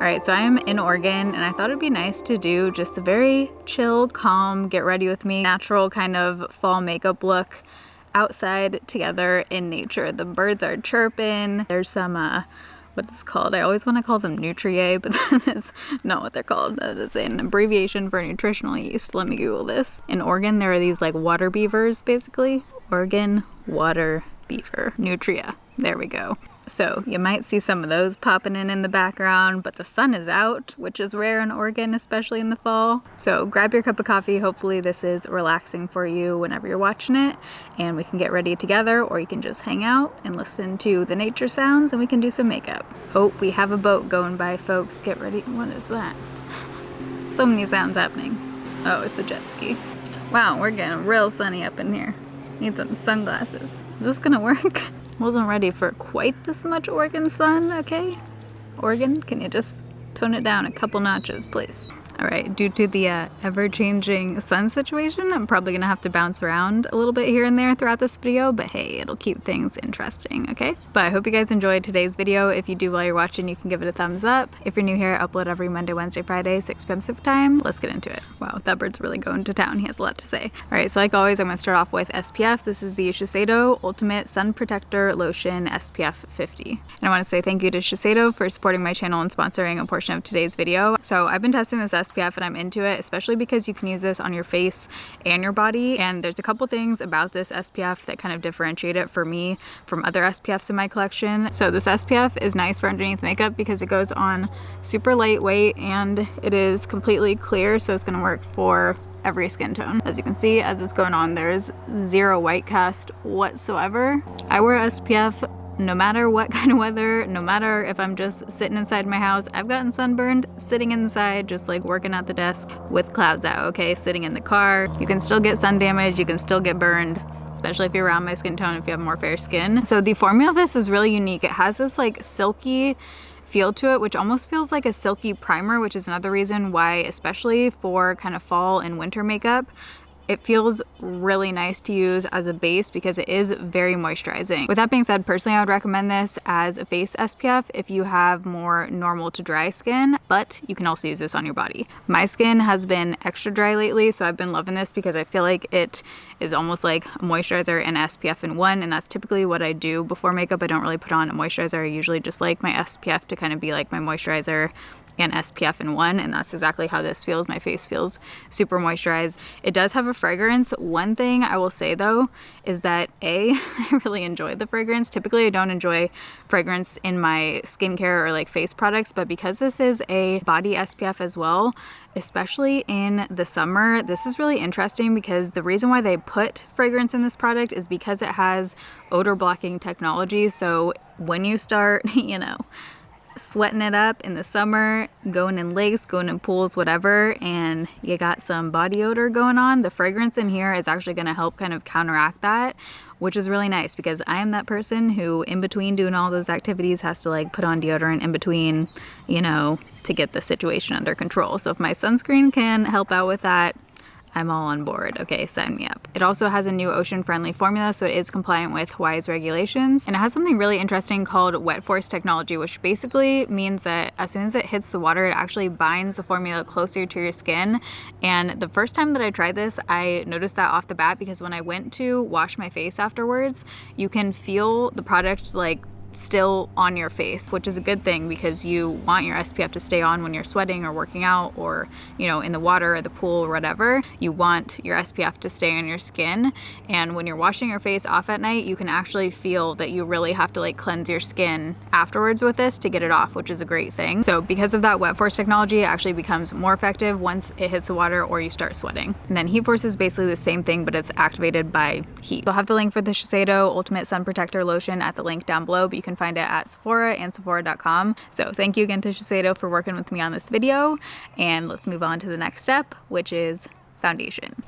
Alright, so I am in Oregon and I thought it'd be nice to do just a very chill, calm, get ready with me, natural kind of fall makeup look outside together in nature. The birds are chirping. There's some, what's it called? I always want to call them Nutrier, but that is not what they're called. That is an abbreviation for nutritional yeast. Let me Google this. In Oregon, there are these like water beavers, basically. Oregon water beaver. Nutria. There we go. So you might see some of those popping in the background, but the sun is out, which is rare in Oregon, especially in the fall. So grab your cup of coffee. Hopefully this is relaxing for you whenever you're watching it, and we can get ready together, or you can just hang out and listen to the nature sounds and we can do some makeup. Oh, we have a boat going by, folks. Get ready. What is that? So many sounds happening. Oh, it's a jet ski. Wow, we're getting real sunny up in here. Need some sunglasses. Is this gonna work? Wasn't ready for quite this much Oregon sun, okay? Oregon, can you just tone it down a couple notches, please? All right, due to the ever-changing sun situation, I'm probably gonna have to bounce around a little bit here and there throughout this video, but hey, it'll keep things interesting, okay? But I hope you guys enjoyed today's video. If you do while you're watching, you can give it a thumbs up. If you're new here, I upload every Monday, Wednesday, Friday, 6 p.m. Pacific time. Let's get into it. Wow, that bird's really going to town. He has a lot to say. All right, so like always, I'm gonna start off with SPF. This is the Shiseido Ultimate Sun Protector Lotion SPF 50. And I wanna say thank you to Shiseido for supporting my channel and sponsoring a portion of today's video. So I've been testing this SPF and I'm into it, especially because you can use this on your face and your body. And there's a couple things about this SPF that kind of differentiate it for me from other SPFs in my collection. So this SPF is nice for underneath makeup because it goes on super lightweight and it is completely clear, so it's going to work for every skin tone. As you can see, as it's going on, there's zero white cast whatsoever. I wear SPF no matter what kind of weather, no matter if I'm just sitting inside my house. I've gotten sunburned sitting inside, just like working at the desk with clouds out, okay? Sitting in the car. You can still get sun damage, you can still get burned, especially if you're around my skin tone, if you have more fair skin. So the formula of this is really unique. It has this like silky feel to it, which almost feels like a silky primer, which is another reason why, especially for kind of fall and winter makeup, it feels really nice to use as a base because it is very moisturizing. With that being said, personally, I would recommend this as a face SPF if you have more normal to dry skin, but you can also use this on your body. My skin has been extra dry lately, so I've been loving this because I feel like it is almost like a moisturizer and SPF in one, and that's typically what I do before makeup. I don't really put on a moisturizer. I usually just like my SPF to kind of be like my moisturizer and SPF in one, and that's exactly how this feels. My face feels super moisturized. It does have a fragrance. One thing I will say though is that I really enjoy the fragrance. Typically I don't enjoy fragrance in my skincare or like face products, but because this is a body SPF as well, especially in the summer, this is really interesting because the reason why they put fragrance in this product is because it has odor blocking technology. So when you start, you know, sweating it up in the summer, going in lakes, going in pools, whatever, and you got some body odor going on, the fragrance in here is actually going to help kind of counteract that, which is really nice because I am that person who in between doing all those activities has to like put on deodorant in between, you know, to get the situation under control. So if my sunscreen can help out with that, I'm all on board. Okay, sign me up. It also has a new ocean-friendly formula, so it is compliant with Hawaii's regulations. And it has something really interesting called wet force technology, which basically means that as soon as it hits the water, it actually binds the formula closer to your skin. And the first time that I tried this, I noticed that off the bat because when I went to wash my face afterwards, you can feel the product like still on your face, which is a good thing because you want your SPF to stay on when you're sweating or working out or, you know, in the water or the pool or whatever. You want your SPF to stay on your skin, and when you're washing your face off at night, you can actually feel that you really have to like cleanse your skin afterwards with this to get it off, which is a great thing. So because of that wet force technology, it actually becomes more effective once it hits the water or you start sweating. And then heat force is basically the same thing, but it's activated by heat. I'll have the link for the Shiseido Ultimate Sun Protector Lotion at the link down below, but you can find it at Sephora and Sephora.com. So thank you again to Shiseido for working with me on this video, and let's move on to the next step, which is foundation.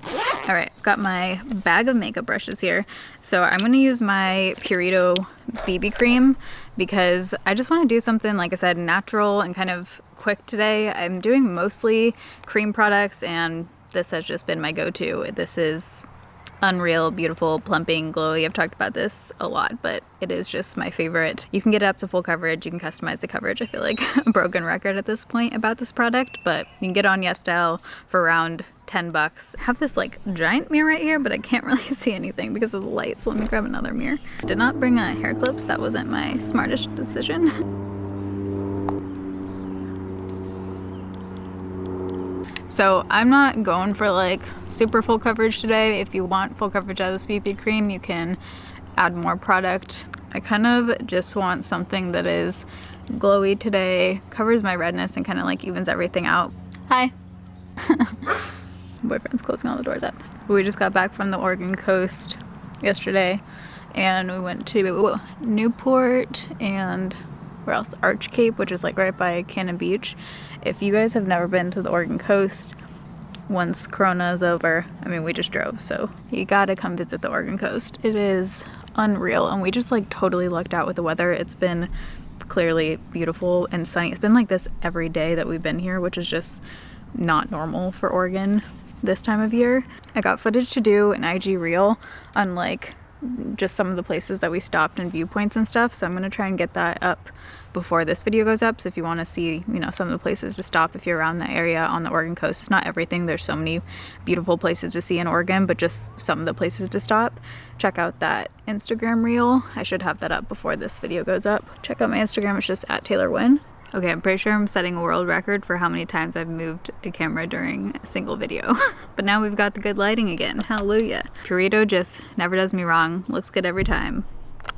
All right, I've got my bag of makeup brushes here. So I'm gonna use my Purito BB cream because I just wanna do something, like I said, natural and kind of quick today. I'm doing mostly cream products and this has just been my go-to. This is unreal, beautiful, plumping, glowy. I've talked about this a lot, but it is just my favorite. You can get it up to full coverage. You can customize the coverage. I feel like a broken record at this point about this product, but you can get it on YesStyle for around 10 bucks. I have this like giant mirror right here, but I can't really see anything because of the light, so let me grab another mirror. Did not bring hair clips. That wasn't my smartest decision. So I'm not going for like super full coverage today. If you want full coverage out of this BB cream, you can add more product. I kind of just want something that is glowy today, covers my redness and kind of like evens everything out. Hi. Boyfriend's closing all the doors up. We just got back from the Oregon coast yesterday and we went to Newport and where else? Arch Cape, which is like right by Cannon Beach. If you guys have never been to the Oregon coast, once Corona is over, I mean, we just drove, so you gotta come visit the Oregon coast. It is unreal, and we just like totally lucked out with the weather. It's been clearly beautiful and sunny. It's been like this every day that we've been here, which is just not normal for Oregon this time of year. I got footage to do an IG reel on like just some of the places that we stopped and viewpoints and stuff, so I'm gonna try and get that up before this video goes up. So if you want to see, you know, some of the places to stop if you're around that area on the Oregon coast, it's not everything, there's so many beautiful places to see in Oregon, but just some of the places to stop, check out that Instagram reel. I should have that up before this video goes up. Check out my Instagram, it's just @TaylorWynn. Okay, I'm pretty sure I'm setting a world record for how many times I've moved a camera during a single video. But now we've got the good lighting again. Hallelujah. Purito just never does me wrong. Looks good every time.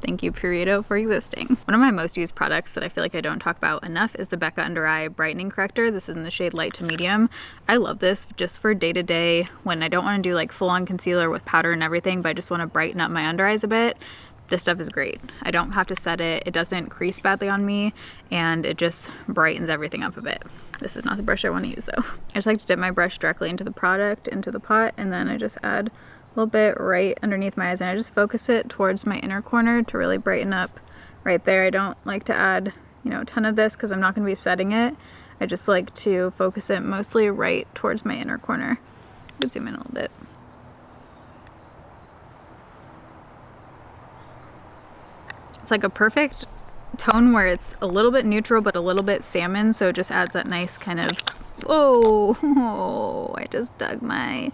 Thank you, Purito, for existing. One of my most used products that I feel like I don't talk about enough is the Becca Under Eye Brightening Corrector. This is in the shade light to medium. I love this just for day-to-day when I don't want to do like full-on concealer with powder and everything, but I just want to brighten up my under eyes a bit. This stuff is great. I don't have to set it. It doesn't crease badly on me, and it just brightens everything up a bit. This is not the brush I want to use though. I just like to dip my brush directly into the product, into the pot, and then I just add a little bit right underneath my eyes, and I just focus it towards my inner corner to really brighten up right there. I don't like to add, you know, a ton of this because I'm not going to be setting it. I just like to focus it mostly right towards my inner corner. I could zoom in a little bit. It's like a perfect tone where it's a little bit neutral but a little bit salmon, so it just adds that nice kind of, oh, I just dug my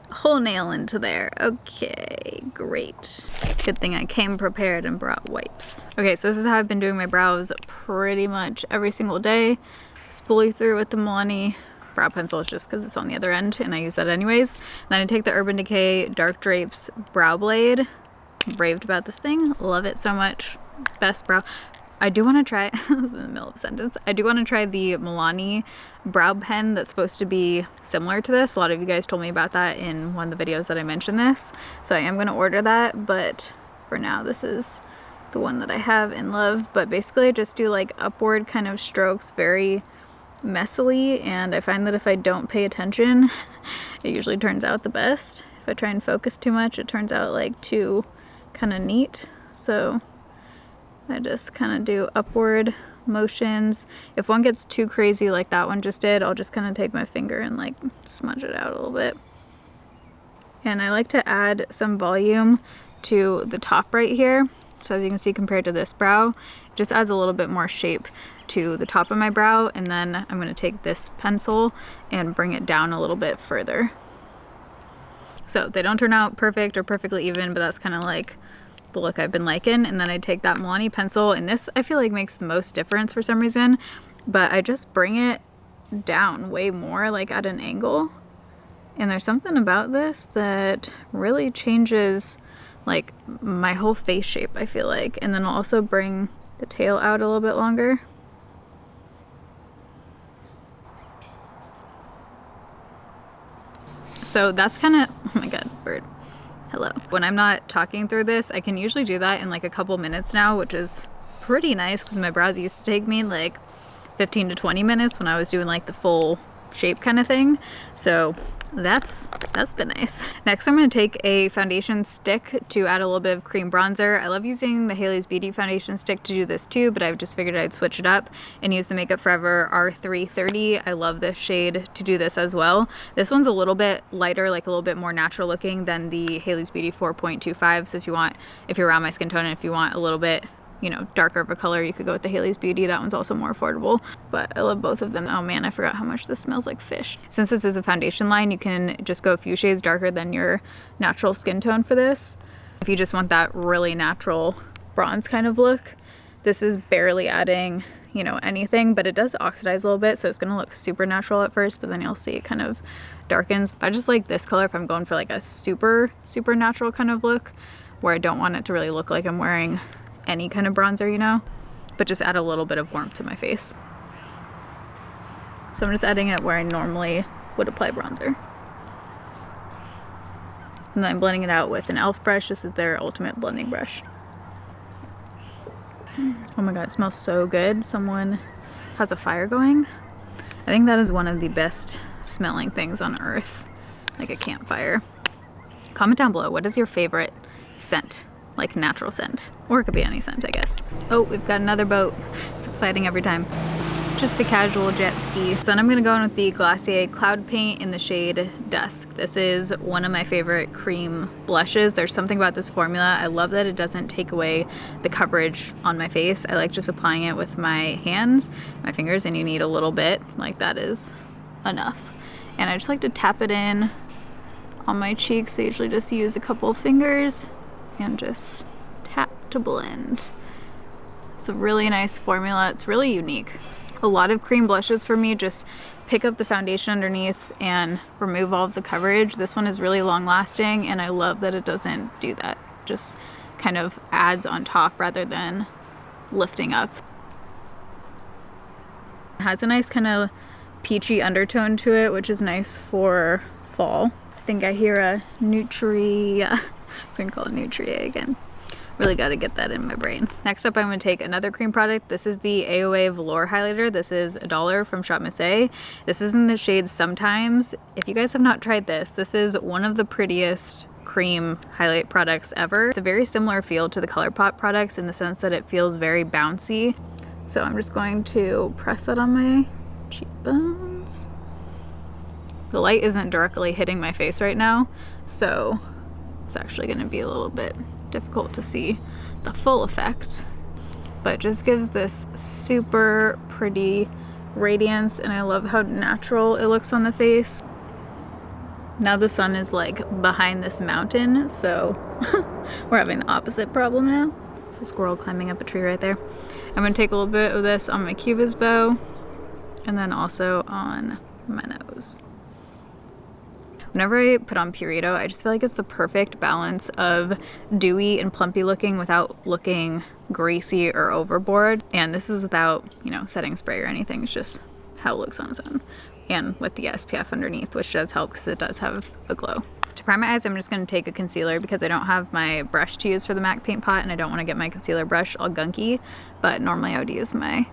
whole nail into there. Okay, great. Good thing I came prepared and brought wipes. Okay, so this is how I've been doing my brows pretty much every single day. Spoolie through with the Milani brow pencil, is just because it's on the other end and I use that anyways. Then I take the Urban Decay Dark Drapes Brow Blade. Raved about this thing, love it so much. Best brow. I do want to try, this is in the middle of a sentence, I do want to try the Milani brow pen that's supposed to be similar to this. A lot of you guys told me about that in one of the videos that I mentioned this, so I am going to order that, but for now this is the one that I have and love. But basically I just do like upward kind of strokes very messily, and I find that if I don't pay attention it usually turns out the best. If I try and focus too much, it turns out like too kind of neat. So I just kind of do upward motions. If one gets too crazy like that one just did, I'll just kind of take my finger and like smudge it out a little bit. And I like to add some volume to the top right here. So as you can see, compared to this brow, it just adds a little bit more shape to the top of my brow. And then I'm going to take this pencil and bring it down a little bit further. So they don't turn out perfect or perfectly even, but that's kind of like the look I've been liking. And then I take that Milani pencil, and this I feel like makes the most difference for some reason, but I just bring it down way more, like at an angle. And there's something about this that really changes like my whole face shape, I feel like. And then I'll also bring the tail out a little bit longer. So that's kind of, oh my god, bird, hello. When I'm not talking through this, I can usually do that in like a couple minutes now, which is pretty nice because my brows used to take me like 15 to 20 minutes when I was doing like the full shape kind of thing. So That's been nice. Next, I'm going to take a foundation stick to add a little bit of cream bronzer. I love using the Hailey's Beauty foundation stick to do this too, but I've just figured I'd switch it up and use the Makeup Forever R330. I love this shade to do this as well. This one's a little bit lighter, like a little bit more natural looking than the Hailey's Beauty 4.25. So if you're around my skin tone and if you want a little bit, you know, darker of a color, you could go with the Hailey's Beauty. That one's also more affordable, but I love both of them. Oh man, I forgot how much this smells like fish. Since this is a foundation line, you can just go a few shades darker than your natural skin tone for this. If you just want that really natural bronze kind of look, this is barely adding, you know, anything, but it does oxidize a little bit, so it's gonna look super natural at first, but then you'll see it kind of darkens. I just like this color if I'm going for like a super natural kind of look, where I don't want it to really look like I'm wearing any kind of bronzer, you know, but just add a little bit of warmth to my face. So I'm just adding it where I normally would apply bronzer. And then I'm blending it out with an e.l.f. brush. This is their ultimate blending brush. Oh my god, it smells so good. Someone has a fire going. I think that is one of the best smelling things on earth, like a campfire. Comment down below, what is your favorite scent? Like natural scent, or it could be any scent, I guess. Oh, we've got another boat. It's exciting every time. Just a casual jet ski. So then I'm gonna go in with the Glossier Cloud Paint in the shade Dusk. This is one of my favorite cream blushes. There's something about this formula. I love that it doesn't take away the coverage on my face. I like just applying it with my hands, my fingers, and you need a little bit. Like that is enough. And I just like to tap it in on my cheeks. I usually just use a couple of fingers and just tap to blend. It's a really nice formula. It's really unique. A lot of cream blushes for me just pick up the foundation underneath and remove all of the coverage. This one is really long lasting, and I love that it doesn't do that. Just kind of adds on top rather than lifting up. It has a nice kind of peachy undertone to it, which is nice for fall. I think I hear a Nutria. I was gonna call it Nutria again. Really got to get that in my brain. Next up, I'm going to take another cream product. This is the AOA Velour Highlighter. This is $1 from Shop Miss A. This is in the shade Sometimes. If you guys have not tried this, this is one of the prettiest cream highlight products ever. It's a very similar feel to the ColourPop products in the sense that it feels very bouncy. So I'm just going to press that on my cheekbones. The light isn't directly hitting my face right now, so it's actually going to be a little bit difficult to see the full effect, but it just gives this super pretty radiance, and I love how natural it looks on the face. Now the sun is like behind this mountain, so we're having the opposite problem now. There's a squirrel climbing up a tree right there. I'm going to take a little bit of this on my cubist bow and then also on my nose. Whenever I put on Purito, I just feel like it's the perfect balance of dewy and plumpy looking without looking greasy or overboard. And this is without, you know, setting spray or anything. It's just how it looks on its own. And with the SPF underneath, which does help because it does have a glow. To prime my eyes, I'm just going to take a concealer because I don't have my brush to use for the MAC Paint Pot and I don't want to get my concealer brush all gunky. But normally I would use my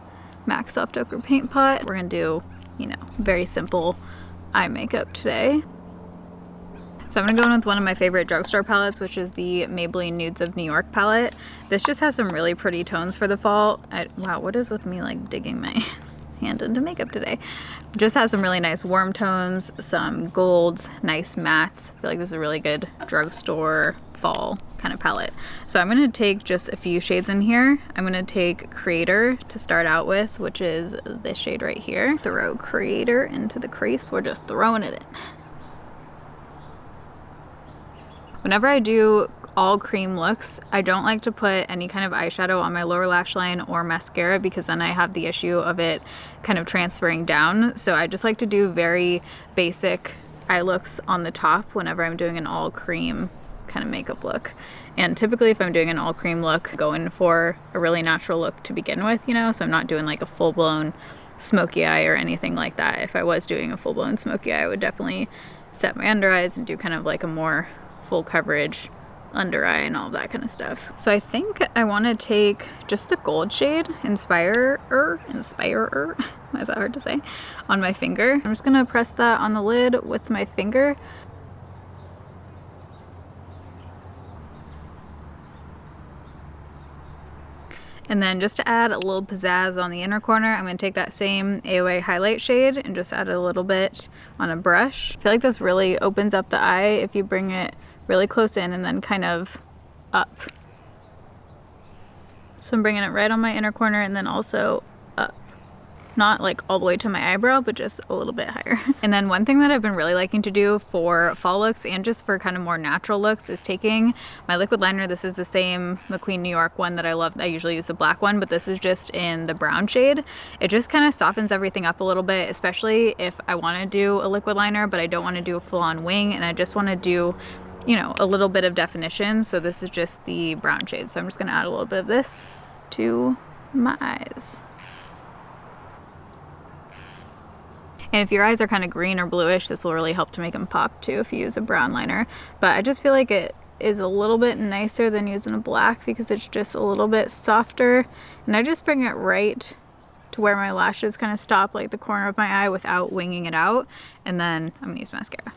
MAC Soft Ochre Paint Pot. We're going to do, you know, very simple eye makeup today. So I'm going to go in with one of my favorite drugstore palettes, which is the Maybelline Nudes of New York palette. This just has some really pretty tones for the fall. Wow, what is with me like digging my hand into makeup today? Just has some really nice warm tones, some golds, nice mattes. I feel like this is a really good drugstore fall kind of palette. So I'm going to take just a few shades in here. I'm going to take Creator to start out with, which is this shade right here. Throw Creator into the crease. We're just throwing it in. Whenever I do all cream looks, I don't like to put any kind of eyeshadow on my lower lash line or mascara because then I have the issue of it kind of transferring down. So I just like to do very basic eye looks on the top whenever I'm doing an all cream kind of makeup look. And typically if I'm doing an all cream look, go in for a really natural look to begin with, you know, so I'm not doing like a full-blown smoky eye or anything like that. If I was doing a full-blown smoky eye, I would definitely set my under eyes and do kind of like a more full coverage under eye and all that kind of stuff. So I think I want to take just the gold shade, Inspirer, why is that hard to say, on my finger. I'm just gonna press that on the lid with my finger. And then just to add a little pizzazz on the inner corner, I'm gonna take that same AOA highlight shade and just add a little bit on a brush. I feel like this really opens up the eye if you bring it really close in and then kind of up. So I'm bringing it right on my inner corner and then also up. Not like all the way to my eyebrow, but just a little bit higher. And then one thing that I've been really liking to do for fall looks and just for kind of more natural looks is taking my liquid liner. This is the same McQueen New York one that I love. I usually use the black one, but this is just in the brown shade. It just kind of softens everything up a little bit, especially if I want to do a liquid liner, but I don't want to do a full-on wing and I just want to do, you know, a little bit of definition. So this is just the brown shade. So I'm just going to add a little bit of this to my eyes. And if your eyes are kind of green or bluish, this will really help to make them pop too if you use a brown liner. But I just feel like it is a little bit nicer than using a black because it's just a little bit softer. And I just bring it right to where my lashes kind of stop, like the corner of my eye, without winging it out. And then I'm gonna use mascara.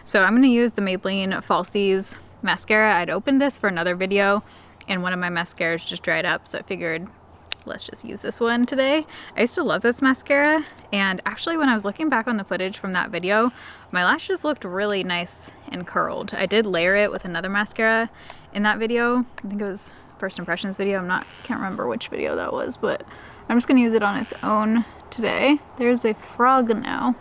So I'm gonna use the Maybelline Falsies mascara. I'd opened this for another video and one of my mascaras just dried up, so I figured let's just use this one today. I used to love this mascara, and actually when I was looking back on the footage from that video, my lashes looked really nice and curled. I did layer it with another mascara in that video. I think it was first impressions video. Can't remember which video that was, but I'm just gonna use it on its own today. There's a frog now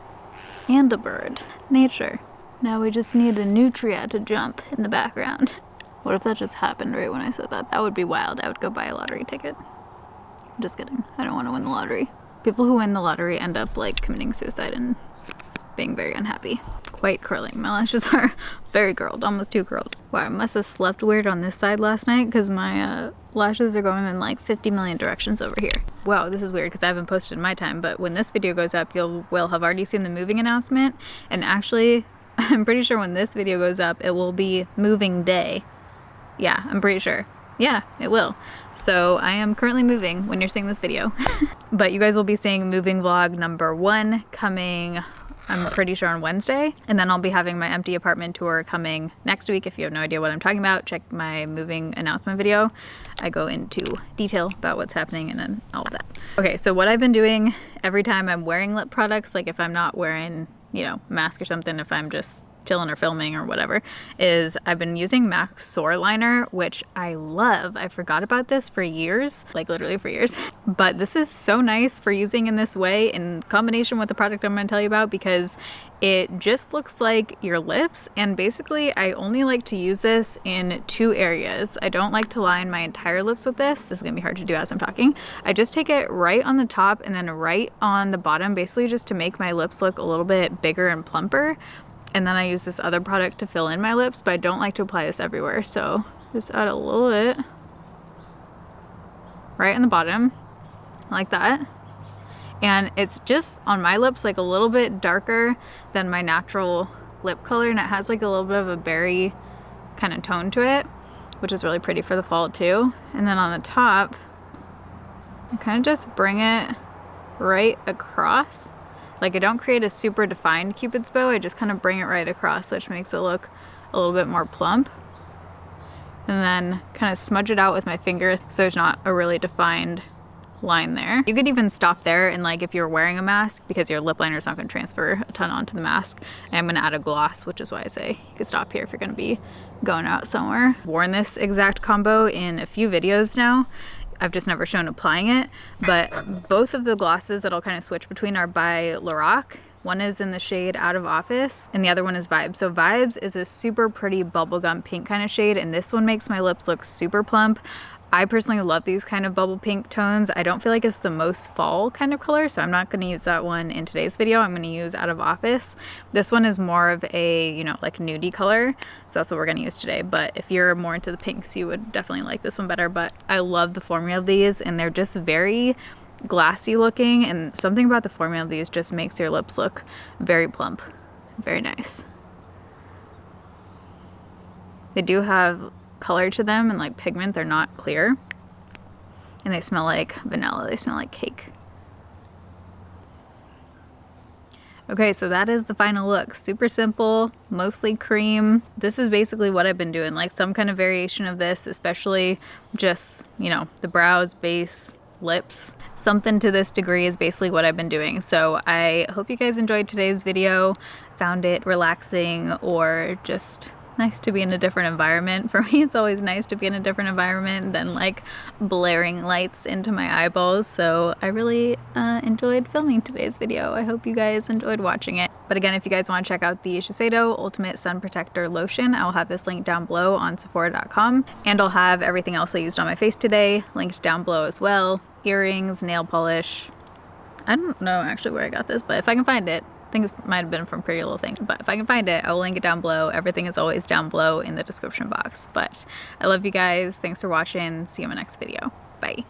and a bird. Nature. Now we just need a nutria to jump in the background. What if that just happened right when I said that? That would be wild. I would go buy a lottery ticket. Just kidding. I don't want to win the lottery. People who win the lottery end up like committing suicide and being very unhappy. Quite curling. My lashes are very curled, almost too curled. Wow, I must have slept weird on this side last night because my lashes are going in like 50 million directions over here. Wow, this is weird because I haven't posted in my time, but when this video goes up, you will have already seen the moving announcement. And actually, I'm pretty sure when this video goes up, it will be moving day. Yeah, I'm pretty sure. Yeah, it will. So I am currently moving when you're seeing this video. But you guys will be seeing moving vlog number 1 coming, I'm pretty sure, on Wednesday. And then I'll be having my empty apartment tour coming next week. If you have no idea what I'm talking about, check my moving announcement video. I go into detail about what's happening and then all of that. Okay, so what I've been doing every time I'm wearing lip products, like if I'm not wearing, you know, mask or something, if I'm just chilling or filming or whatever, is I've been using MAC Soar Liner, which I love. I forgot about this for years, like literally for years. But this is so nice for using in this way in combination with the product I'm going to tell you about because it just looks like your lips. And basically I only like to use this in 2 areas. I don't like to line my entire lips with this. This is going to be hard to do as I'm talking. I just take it right on the top and then right on the bottom, basically just to make my lips look a little bit bigger and plumper. And then I use this other product to fill in my lips, but I don't like to apply this everywhere. So just add a little bit right in the bottom, like that. And it's just on my lips like a little bit darker than my natural lip color, and it has like a little bit of a berry kind of tone to it, which is really pretty for the fall too. And then on the top, I kind of just bring it right across. Like I don't create a super defined Cupid's bow, I just kind of bring it right across, which makes it look a little bit more plump. And then kind of smudge it out with my finger so there's not a really defined line there. You could even stop there, and like if you're wearing a mask, because your lip liner is not going to transfer a ton onto the mask, and I'm going to add a gloss, which is why I say you could stop here if you're going to be going out somewhere. I've worn this exact combo in a few videos now. I've just never shown applying it, but both of the glosses that I'll kind of switch between are by Lorac. One is in the shade Out of Office and the other one is Vibes. So Vibes is a super pretty bubblegum pink kind of shade, and this one makes my lips look super plump. I personally love these kind of bubble pink tones. I don't feel like it's the most fall kind of color, so I'm not going to use that one in today's video. I'm going to use Out of Office. This one is more of a, you know, like nudie color, so that's what we're going to use today. But if you're more into the pinks, you would definitely like this one better. But I love the formula of these, and they're just very glassy looking, and something about the formula of these just makes your lips look very plump. Very nice. They do have color to them and like pigment. They're not clear. And they smell like vanilla. They smell like cake. Okay, so that is the final look. Super simple, mostly cream. This is basically what I've been doing, like some kind of variation of this, especially just, you know, the brows, base, lips. Something to this degree is basically what I've been doing. So I hope you guys enjoyed today's video, found it relaxing, or just nice to be in a different environment. For me, it's always nice to be in a different environment than like blaring lights into my eyeballs. So I really enjoyed filming today's video. I hope you guys enjoyed watching it. But again, if you guys want to check out the Shiseido Ultimate Sun Protector Lotion, I'll have this link down below on Sephora.com. And I'll have everything else I used on my face today linked down below as well. Earrings, nail polish. I don't know actually where I got this, but if I can find it, I think it might have been from Pretty Little Thing, but if I can find it, I will link it down below. Everything is always down below in the description box. But I love you guys. Thanks for watching. See you in my next video. Bye.